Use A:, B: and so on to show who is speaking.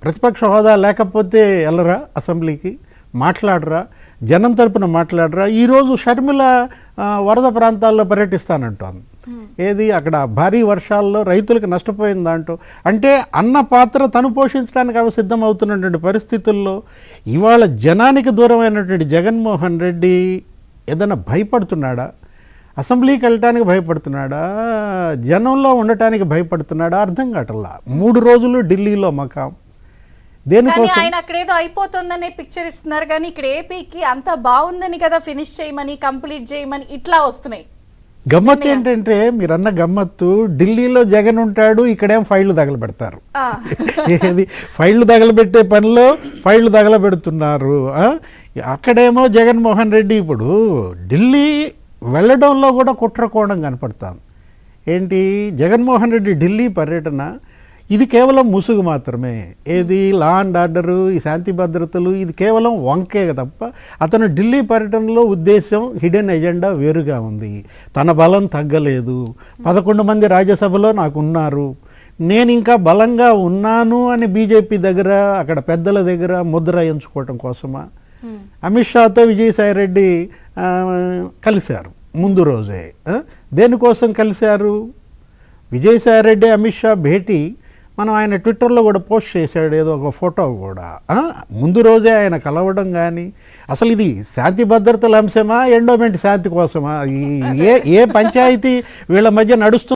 A: ప్రతిపక్ష హోదా లేకపోతే వెళ్ళరా అసెంబ్లీకి, మాట్లాడరా, జనం తరపున మాట్లాడరా? ఈరోజు షర్మిల వరద ప్రాంతాల్లో పర్యటిస్తానంటోంది. ఏది అక్కడ భారీ వర్షాల్లో రైతులకు నష్టపోయిన దాంట్లో, అంటే అన్న పాత్ర తను పోషించడానికి అవి సిద్ధమవుతున్నటువంటి పరిస్థితుల్లో ఇవాళ జనానికి దూరమైనటువంటి జగన్మోహన్ రెడ్డి ఏదైనా భయపడుతున్నాడా? అసెంబ్లీకి వెళ్ళటానికి భయపడుతున్నాడా? జనంలో ఉండటానికి భయపడుతున్నాడా? అర్థం కావట్లా. 3 రోజులు ఢిల్లీలో మకాం దేనికోసం?
B: ఆయన అక్కడేదో అయిపోతుందనే పిక్చర్ ఇస్తున్నారు, కానీ ఇక్కడ ఏపీకి అంత బాగుందని కదా ఫినిష్ చేయమని, కంప్లీట్ చేయమని ఇట్లా వస్తున్నాయి.
A: గమ్మత్తు ఏంటంటే, మీరన్న గమ్మత్తు, ఢిల్లీలో జగన్ ఉంటాడు, ఇక్కడేం ఫైళ్లు తగలబెడతారు. ఏది ఫైళ్లు తగలబెట్టే పనిలో ఫైళ్లు తగలబెడుతున్నారు. అక్కడేమో జగన్మోహన్ రెడ్డి ఇప్పుడు ఢిల్లీ వెళ్ళడంలో కూడా కుట్రకోణం కనపడుతుంది. ఏంటి జగన్మోహన్ రెడ్డి ఢిల్లీ పర్యటన, ఇది కేవలం ముసుగు మాత్రమే. ఏది లా అండ్ ఆర్డరు, ఈ శాంతి భద్రతలు, ఇది కేవలం వంకే తప్ప అతను ఢిల్లీ పర్యటనలో ఉద్దేశం, హిడెన్ ఎజెండా వేరుగా ఉంది. తన బలం తగ్గలేదు, 11 మంది రాజ్యసభలో నాకు ఉన్నారు, నేను ఇంకా బలంగా ఉన్నాను అని బీజేపీ దగ్గర, అక్కడ పెద్దల దగ్గర ముద్ర ఎంచుకోవటం కోసమా? అమిత్ షాతో విజయసాయిరెడ్డి కలిశారు ముందు రోజే. దేనికోసం కలిశారు? విజయసాయిరెడ్డి అమిత్ షా భేటీ మనం ఆయన ట్విట్టర్లో కూడా పోస్ట్ చేశాడు, ఏదో ఒక ఫోటో కూడా. ముందు రోజే ఆయన కలవడం కానీ, అసలు ఇది శాంతి భద్రతల అంశమా, ఎండోమెంట్ శాంతి కోసమా? ఏ పంచాయతీ వీళ్ళ మధ్య నడుస్తుంది?